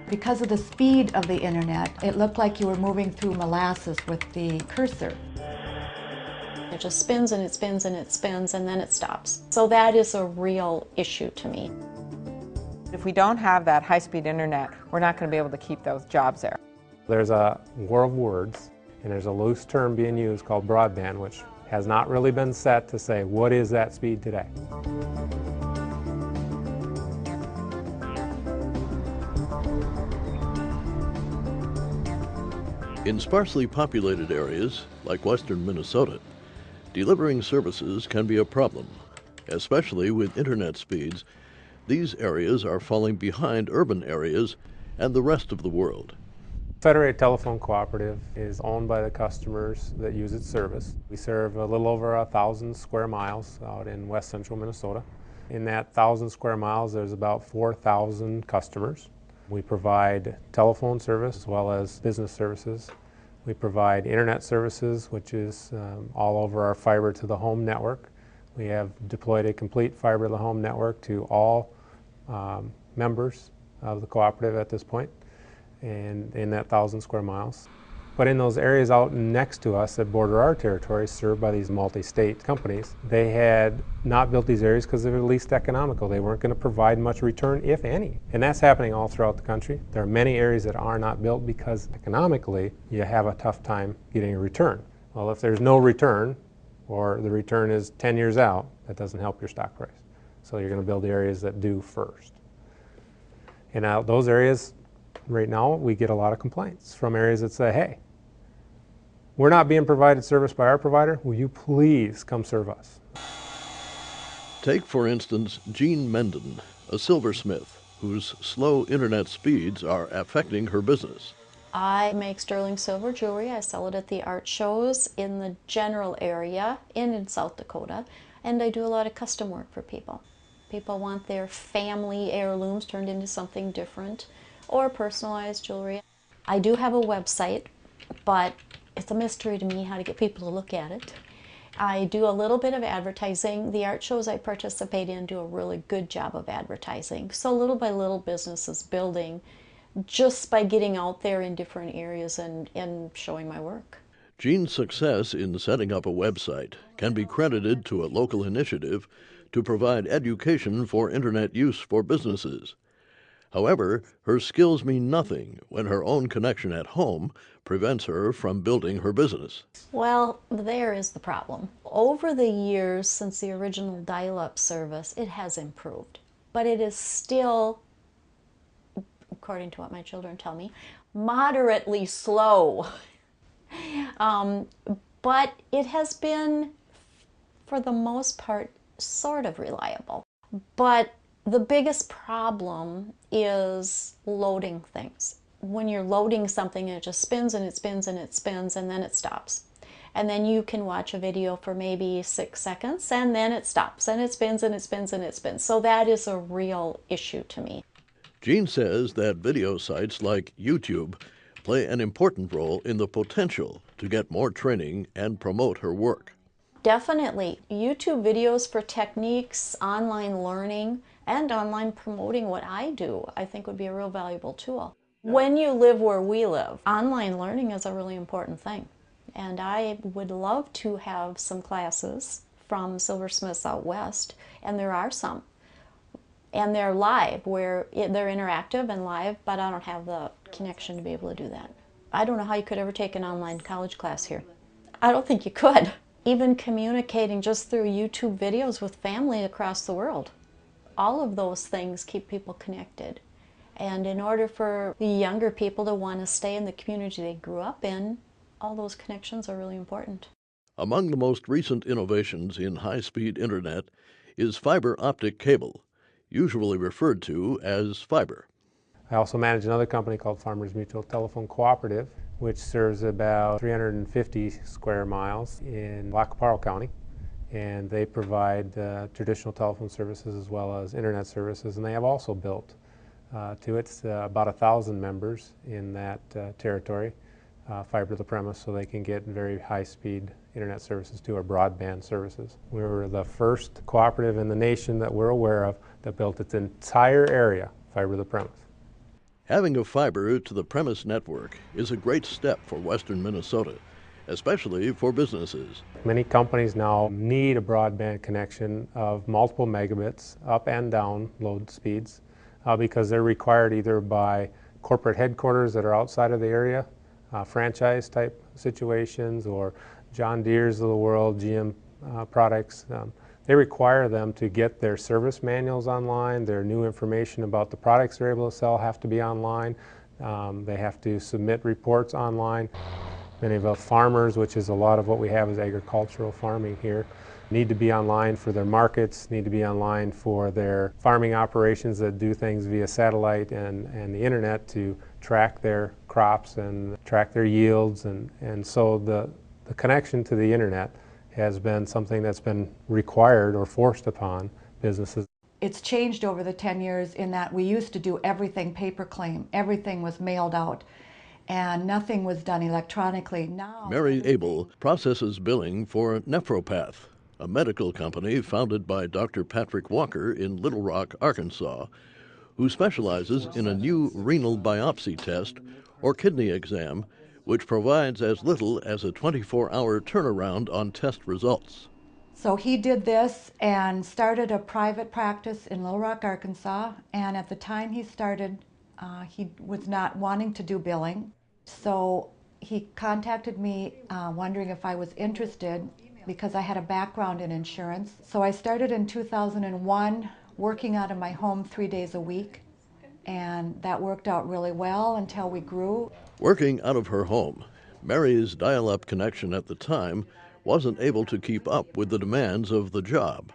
Because of the speed of the internet, it looked like you were moving through molasses with the cursor. It just spins and it spins and it spins and then it stops. So that is a real issue to me. If we don't have that high-speed internet, we're not going to be able to keep those jobs there. There's a war of words, and there's a loose term being used called broadband, which has not really been set to say, what is that speed today? In sparsely populated areas, like western Minnesota, delivering services can be a problem. Especially with internet speeds, these areas are falling behind urban areas and the rest of the world. Federated Telephone Cooperative is owned by the customers that use its service. We serve a little over 1,000 square miles out in west central Minnesota. In that 1,000 square miles, there's about 4,000 customers. We provide telephone service as well as business services. We provide internet services, which is all over our fiber to the home network. We have deployed a complete fiber to the home network to all members of the cooperative at this point, and in that 1,000 square miles. But in those areas out next to us that border our territory, served by these multi-state companies, they had not built these areas because they were least economical. They weren't going to provide much return, if any. And that's happening all throughout the country. There are many areas that are not built because economically you have a tough time getting a return. Well, if there's no return, or the return is 10 years out, that doesn't help your stock price. So you're going to build the areas that do first. And now those areas, right now, we get a lot of complaints from areas that say, hey, we're not being provided service by our provider. Will you please come serve us? Take, for instance, Jean Menden, a silversmith whose slow internet speeds are affecting her business. I make sterling silver jewelry. I sell it at the art shows in the general area and in South Dakota. And I do a lot of custom work for people. People want their family heirlooms turned into something different or personalized jewelry. I do have a website, but it's a mystery to me how to get people to look at it. I do a little bit of advertising. The art shows I participate in do a really good job of advertising. So little by little business is building just by getting out there in different areas and showing my work. Jean's success in setting up a website can be credited to a local initiative to provide education for internet use for businesses. However, her skills mean nothing when her own connection at home prevents her from building her business. Well, there is the problem. Over the years since the original dial-up service, it has improved. But it is still, according to what my children tell me, moderately slow. But it has been, for the most part, sort of reliable. But the biggest problem is loading things. When you're loading something, it just spins and it spins and it spins and then it stops. And then you can watch a video for maybe 6 seconds and then it stops and it spins and it spins and it spins. So that is a real issue to me. Jean says that video sites like YouTube play an important role in the potential to get more training and promote her work. Definitely. YouTube videos for techniques, online learning, and online promoting what I do, I think would be a real valuable tool. When you live where we live, online learning is a really important thing. And I would love to have some classes from silversmiths out west, and there are some. And they're live, where they're interactive and live, but I don't have the connection to be able to do that. I don't know how you could ever take an online college class here. I don't think you could. Even communicating just through YouTube videos with family across the world. All of those things keep people connected. And in order for the younger people to want to stay in the community they grew up in, all those connections are really important. Among the most recent innovations in high-speed internet is fiber optic cable, usually referred to as fiber. I also manage another company called Farmers Mutual Telephone Cooperative, which serves about 350 square miles in Lacaparo County. And they provide traditional telephone services as well as internet services, and they have also built to it about 1,000 members in that territory, fiber to the premise, so they can get very high-speed internet services too, or broadband services. We were the first cooperative in the nation that we're aware of that built its entire area fiber to the premise. Having a fiber to the premise network is a great step for western Minnesota, especially for businesses. Many companies now need a broadband connection of multiple megabits up and down load speeds because they're required either by corporate headquarters that are outside of the area, franchise type situations, or John Deere's of the world, GM products. They require them to get their service manuals online, their new information about the products they're able to sell have to be online. They have to submit reports online. Many of the farmers, which is a lot of what we have is agricultural farming here, need to be online for their markets, need to be online for their farming operations that do things via satellite and the internet to track their crops and track their yields. And so the connection to the internet has been something that's been required or forced upon businesses. It's changed over the 10 years in that we used to do everything paper claim. Everything was mailed out and nothing was done electronically. Now, Mary Abel processes billing for Nephropath, a medical company founded by Dr. Patrick Walker in Little Rock, Arkansas, who specializes in a new renal biopsy test or kidney exam, which provides as little as a 24-hour turnaround on test results. So he did this and started a private practice in Little Rock, Arkansas, and at the time he started, he was not wanting to do billing. So he contacted me wondering if I was interested because I had a background in insurance. So I started in 2001 working out of my home 3 days a week, and that worked out really well until we grew. Working out of her home, Mary's dial-up connection at the time wasn't able to keep up with the demands of the job.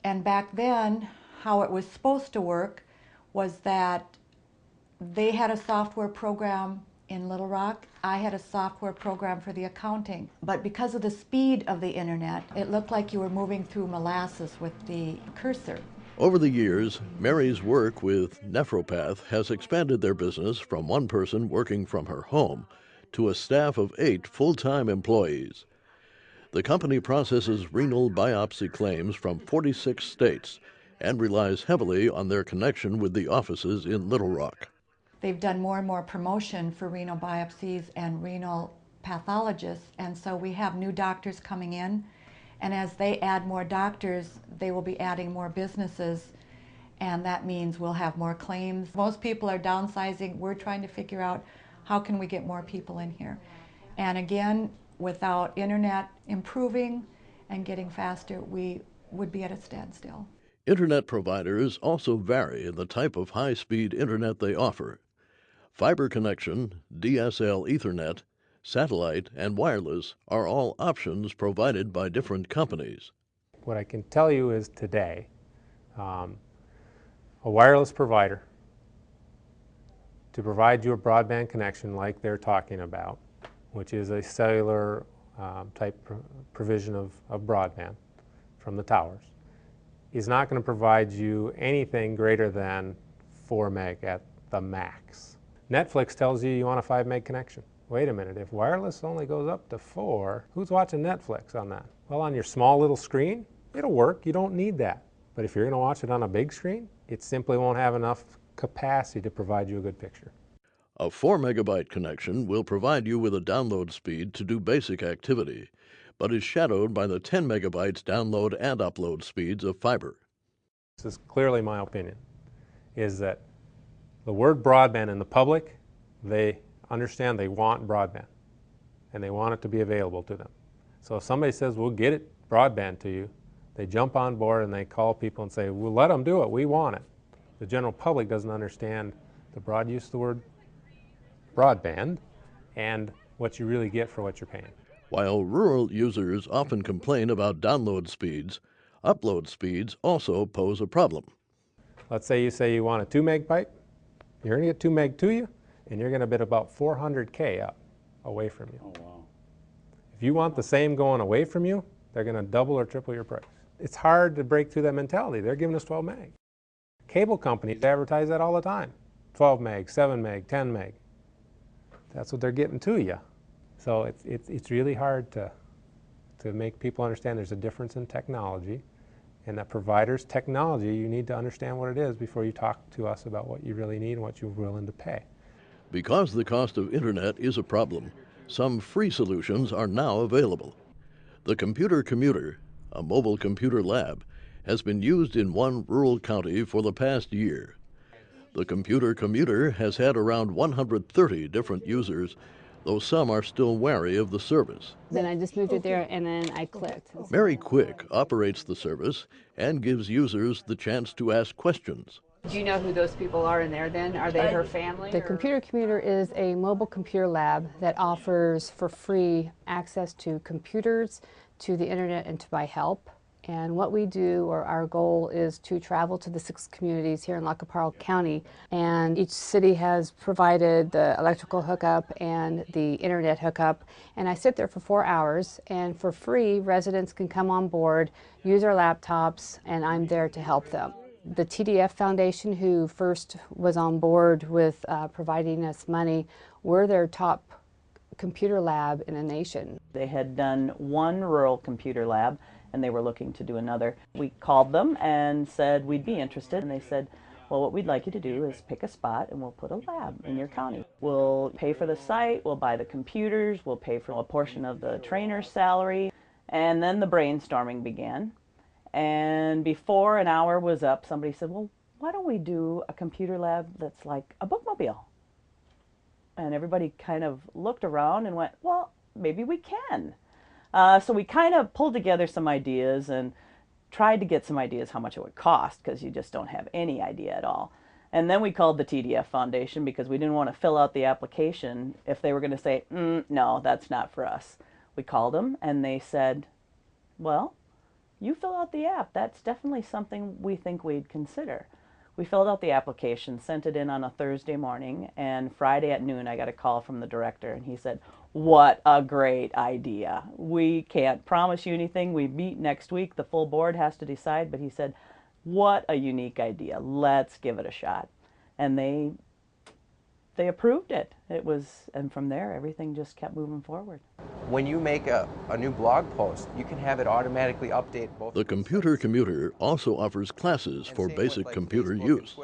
And back then, how it was supposed to work was that they had a software program in Little Rock. I had a software program for the accounting. But because of the speed of the internet, it looked like you were moving through molasses with the cursor. Over the years, Mary's work with Nephropath has expanded their business from one person working from her home to a staff of 8 full-time employees. The company processes renal biopsy claims from 46 states and relies heavily on their connection with the offices in Little Rock. They've done more and more promotion for renal biopsies and renal pathologists, and so we have new doctors coming in, and as they add more doctors, they will be adding more businesses, and that means we'll have more claims. Most people are downsizing. We're trying to figure out how can we get more people in here. And again, without internet improving and getting faster, we would be at a standstill. Internet providers also vary in the type of high-speed internet they offer. Fiber connection, DSL Ethernet, satellite, and wireless are all options provided by different companies. What I can tell you is today, a wireless provider to provide you a broadband connection like they're talking about, which is a cellular type provision of broadband from the towers, is not going to provide you anything greater than 4 meg at the max. Netflix tells you you want a 5 meg connection. Wait a minute, if wireless only goes up to 4, who's watching Netflix on that? Well, on your small little screen, it'll work, you don't need that. But if you're going to watch it on a big screen, it simply won't have enough capacity to provide you a good picture. A 4 megabyte connection will provide you with a download speed to do basic activity, but is shadowed by the 10 megabytes download and upload speeds of fiber. This is clearly my opinion, is that the word broadband in the public, they understand they want broadband, and they want it to be available to them. So if somebody says, we'll get it broadband to you, they jump on board and they call people and say, we'll let them do it, we want it. The general public doesn't understand the broad use of the word broadband and what you really get for what you're paying. While rural users often complain about download speeds, upload speeds also pose a problem. Let's say you want a 2 meg pipe, you're going to get 2 meg to you, and you're going to bid about 400K up away from you. Oh, wow. If you want the same going away from you, they're going to double or triple your price. It's hard to break through that mentality. They're giving us 12 meg. Cable companies advertise that all the time. 12 meg, 7 meg, 10 meg. That's what they're getting to you. So it's really hard to make people understand there's a difference in technology, And that provider's technology, you need to understand what it is before you talk to us about what you really need and what you're willing to pay. Because the cost of internet is a problem, some free solutions are now available. The Computer Commuter, a mobile computer lab, has been used in one rural county for the past year. The Computer Commuter has had around 130 different users, though some are still wary of the service. Then I just moved it there and then I clicked. Mary Quick operates the service and gives users the chance to ask questions. Do you know who those people are in there then? Are they her family? The Computer Commuter is a mobile computer lab that offers for free access to computers, to the internet, and to buy help. And what we do, or our goal, is to travel to the 6 communities here in Lacaparra County. And each city has provided the electrical hookup and the internet hookup. And I sit there for 4 hours, and for free, residents can come on board, use our laptops, and I'm there to help them. The TDF Foundation, who first was on board with providing us money, we're their top computer lab in the nation. They had done one rural computer lab and they were looking to do another. We called them and said we'd be interested, and they said, well, what we'd like you to do is pick a spot and we'll put a lab in your county. We'll pay for the site, we'll buy the computers, we'll pay for a portion of the trainer's salary. And then the brainstorming began. And before an hour was up, somebody said, well, why don't we do a computer lab that's like a bookmobile? And everybody kind of looked around and went, well, maybe we can. So we kind of pulled together some ideas and tried to get some ideas how much it would cost, because you just don't have any idea at all. And then we called the TDF Foundation because we didn't want to fill out the application if they were going to say, no, that's not for us. We called them and they said, well, you fill out the app. That's definitely something we think we'd consider. We filled out the application, sent it in on a Thursday morning, and Friday at noon I got a call from the director, and he said, what a great idea. We can't promise you anything. We meet next week. The full board has to decide, but he said, what a unique idea. Let's give it a shot. And they approved it. And from there, everything just kept moving forward. When you make a new blog post, you can have it automatically update both. The Computer Commuter also offers classes for basic computer use.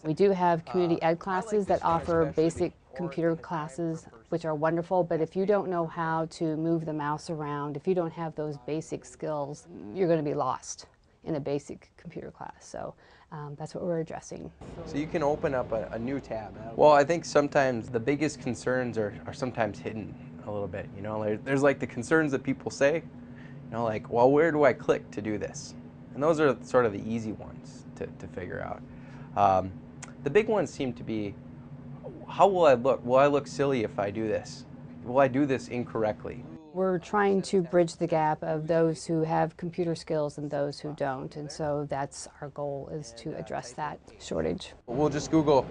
We do have community ed classes that offer basic computer classes, which are wonderful, but if you don't know how to move the mouse around, if you don't have those basic skills, you're going to be lost in a basic computer class. So that's what we're addressing. So you can open up a new tab. Well, I think sometimes the biggest concerns are sometimes hidden a little bit. You know, there's like the concerns that people say, you know, like, well, where do I click to do this? And those are sort of the easy ones to figure out. The big ones seem to be, how will I look? Will I look silly if I do this? Will I do this incorrectly? We're trying to bridge the gap of those who have computer skills and those who don't, and so that's our goal, is to address that shortage. We'll just Google,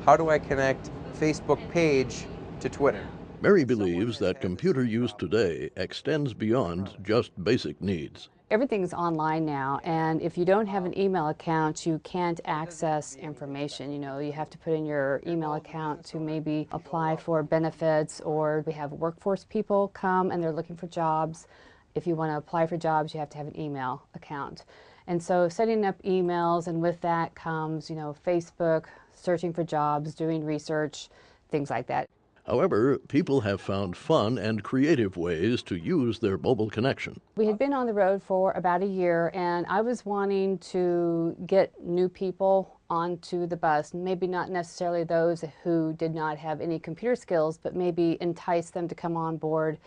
how do I connect Facebook page to Twitter? Mary believes that computer use today extends beyond just basic needs. Everything's online now, and if you don't have an email account, you can't access information. You know, you have to put in your email account to maybe apply for benefits, or we have workforce people come and they're looking for jobs. If you want to apply for jobs, you have to have an email account. And so setting up emails, and with that comes, you know, Facebook, searching for jobs, doing research, things like that. However, people have found fun and creative ways to use their mobile connection. We had been on the road for about a year, and I was wanting to get new people onto the bus, maybe not necessarily those who did not have any computer skills, but maybe entice them to come on board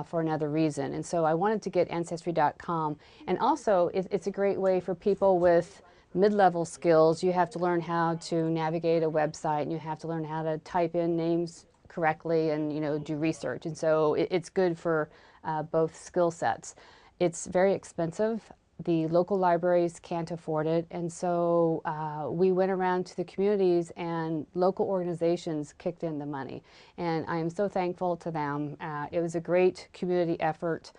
for another reason. And so I wanted to get Ancestry.com. And also, it's a great way for people with mid-level skills. You have to learn how to navigate a website, and you have to learn how to type in names correctly and, you know, do research. And so it's good for both skill sets. It's very expensive. The local libraries can't afford it, and so we went around to the communities, and local organizations kicked in the money. And I am so thankful to them. It was a great community effort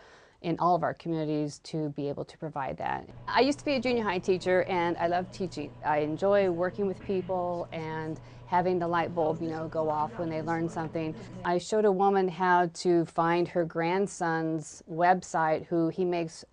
in all of our communities to be able to provide that. I used to be a junior high teacher, and I love teaching. I enjoy working with people and having the light bulb, you know, go off when they learn something. I showed a woman how to find her grandson's website, who he makes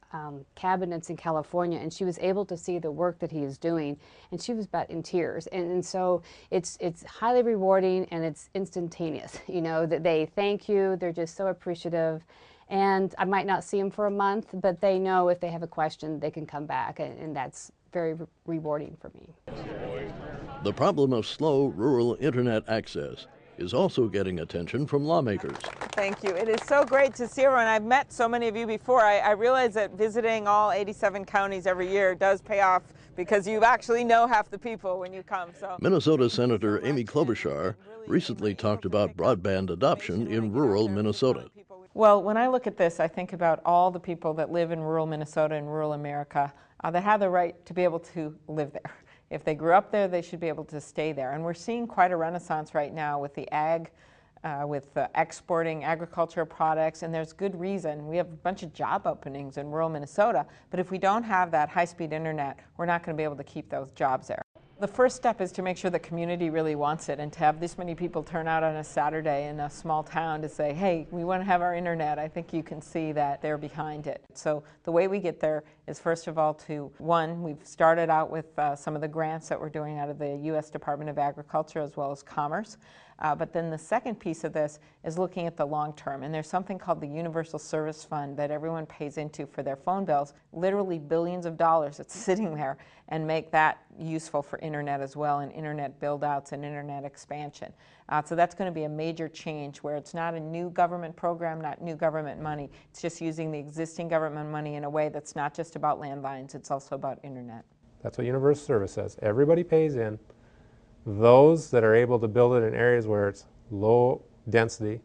cabinets in California, and she was able to see the work that he is doing, and she was about in tears. And so it's highly rewarding, and it's instantaneous. You know, that they thank you, they're just so appreciative. And I might not see them for a month, but they know if they have a question, they can come back, and that's very rewarding for me. The problem of slow rural internet access is also getting attention from lawmakers. Thank you. It is so great to see everyone. I've met so many of you before. I realize that visiting all 87 counties every year does pay off because you actually know half the people when you come. So Minnesota Senator Amy Klobuchar recently talked about broadband adoption in rural Minnesota. Well, when I look at this, I think about all the people that live in rural Minnesota and rural America that have the right to be able to live there. If they grew up there, they should be able to stay there. And we're seeing quite a renaissance right now with the exporting agricultural products, and there's good reason. We have a bunch of job openings in rural Minnesota, but if we don't have that high-speed internet, we're not going to be able to keep those jobs there. The first step is to make sure the community really wants it, and to have this many people turn out on a Saturday in a small town to say, hey, we want to have our internet. I think you can see that they're behind it. So the way we get there is, first of all, we've started out with some of the grants that we're doing out of the U.S. Department of Agriculture as well as Commerce. But then the second piece of this is looking at the long term. And there's something called the Universal Service Fund that everyone pays into for their phone bills, literally billions of dollars that's sitting there, and make that useful for internet as well, and internet build-outs and internet expansion. So that's going to be a major change where it's not a new government program, not new government money. It's just using the existing government money in a way that's not just about landlines, it's also about internet. That's what Universal Service says. Everybody pays in. Those that are able to build it in areas where it's low density,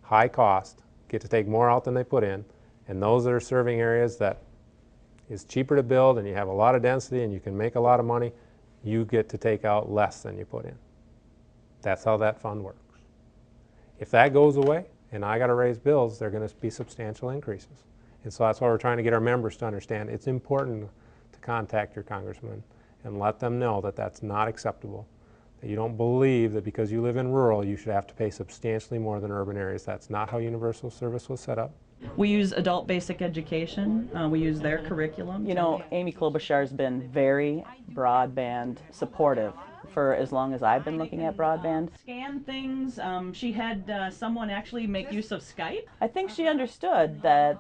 high cost, get to take more out than they put in, and those that are serving areas that is cheaper to build and you have a lot of density and you can make a lot of money, you get to take out less than you put in. That's how that fund works. If that goes away and I got to raise bills, they're going to be substantial increases. And so that's why we're trying to get our members to understand it's important to contact your congressman and let them know that that's not acceptable. That you don't believe that because you live in rural, you should have to pay substantially more than urban areas. That's not how Universal Service was set up. We use adult basic education. We use their curriculum. You know, Amy Klobuchar has been very broadband supportive for as long as I've been looking at broadband. Scan things. She had someone actually make use of Skype. I think she understood that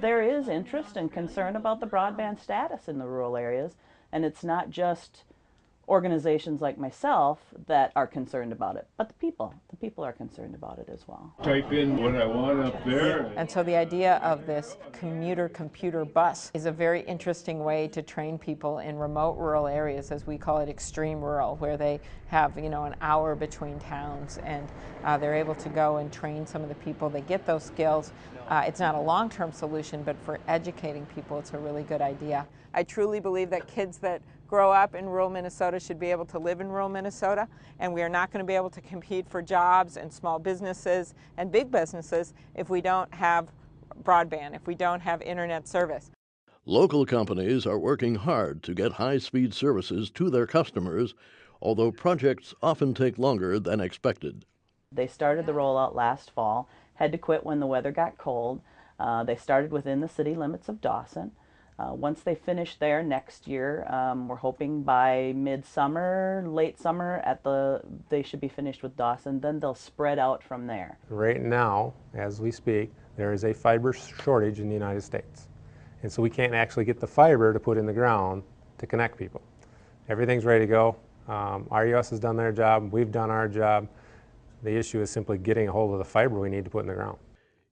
there is interest and concern about the broadband status in the rural areas, and it's not just organizations like myself that are concerned about it, but the people are concerned about it as well. Type in what I want up there. And so the idea of this commuter computer bus is a very interesting way to train people in remote rural areas, as we call it, extreme rural, where they have, you know, an hour between towns, and they're able to go and train some of the people. They get those skills. It's not a long-term solution, but for educating people, it's a really good idea. I truly believe that kids that grow up in rural Minnesota should be able to live in rural Minnesota, and we are not going to be able to compete for jobs and small businesses and big businesses if we don't have broadband, if we don't have internet service. Local companies are working hard to get high-speed services to their customers, although projects often take longer than expected. They started the rollout last fall, had to quit when the weather got cold. They started within the city limits of Dawson. Once they finish there next year, we're hoping by midsummer, late summer, they should be finished with Dawson. Then they'll spread out from there. Right now, as we speak, there is a fiber shortage in the United States. And so we can't actually get the fiber to put in the ground to connect people. Everything's ready to go. RUS has done their job. We've done our job. The issue is simply getting a hold of the fiber we need to put in the ground.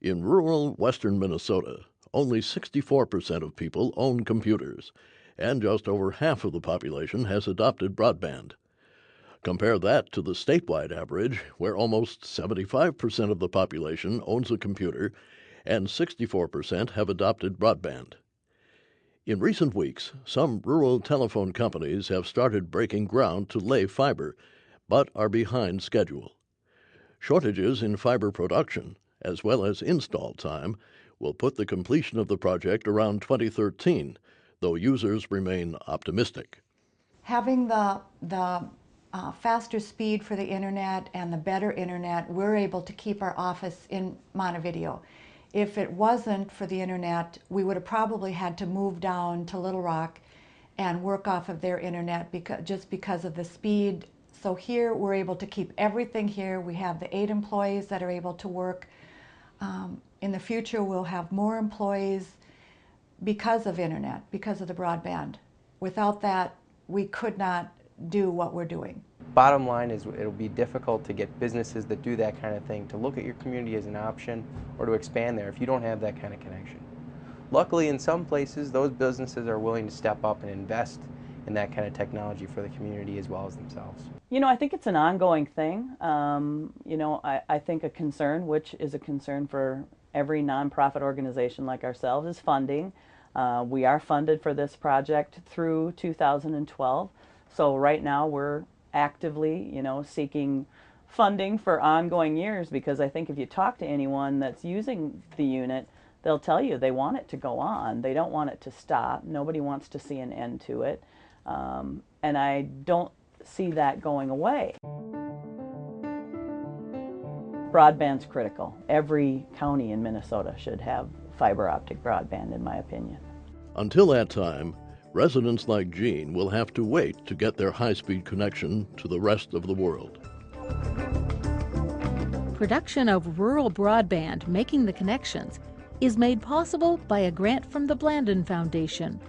In rural western Minnesota, only 64% of people own computers, and just over half of the population has adopted broadband. Compare that to the statewide average, where almost 75% of the population owns a computer and 64% have adopted broadband. In recent weeks, some rural telephone companies have started breaking ground to lay fiber, but are behind schedule. Shortages in fiber production, as well as install time, will put the completion of the project around 2013, though users remain optimistic. Having the faster speed for the internet and the better internet, we're able to keep our office in Montevideo. If it wasn't for the internet, we would have probably had to move down to Little Rock and work off of their internet just because of the speed. So here we're able to keep everything here. We have the 8 employees that are able to work. In the future, we'll have more employees because of internet, because of the broadband. Without that, we could not do what we're doing. Bottom line is it'll be difficult to get businesses that do that kind of thing to look at your community as an option or to expand there if you don't have that kind of connection. Luckily, in some places, those businesses are willing to step up and invest in that kind of technology for the community as well as themselves. You know, I think it's an ongoing thing. You know, I think a concern, which is a concern for every nonprofit organization like ourselves, is funding. We are funded for this project through 2012. So right now we're actively, you know, seeking funding for ongoing years, because I think if you talk to anyone that's using the unit, they'll tell you they want it to go on. They don't want it to stop. Nobody wants to see an end to it. And I don't see that going away. Broadband's critical. Every county in Minnesota should have fiber optic broadband, in my opinion. Until that time, residents like Jean will have to wait to get their high-speed connection to the rest of the world. Production of rural broadband, Making the Connections, is made possible by a grant from the Blandin Foundation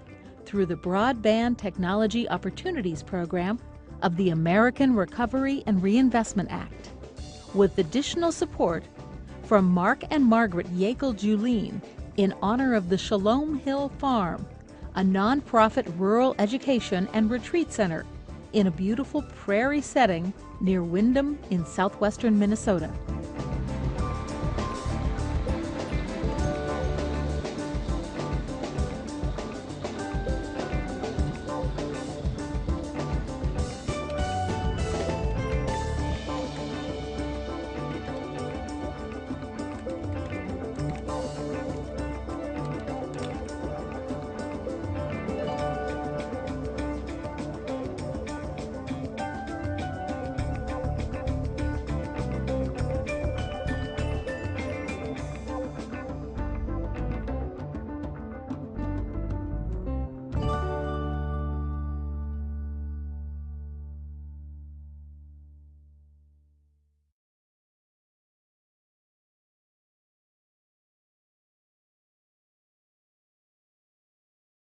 through the Broadband Technology Opportunities Program of the American Recovery and Reinvestment Act, with additional support from Mark and Margaret Yakel-Julien in honor of the Shalom Hill Farm, a nonprofit rural education and retreat center in a beautiful prairie setting near Windham in southwestern Minnesota.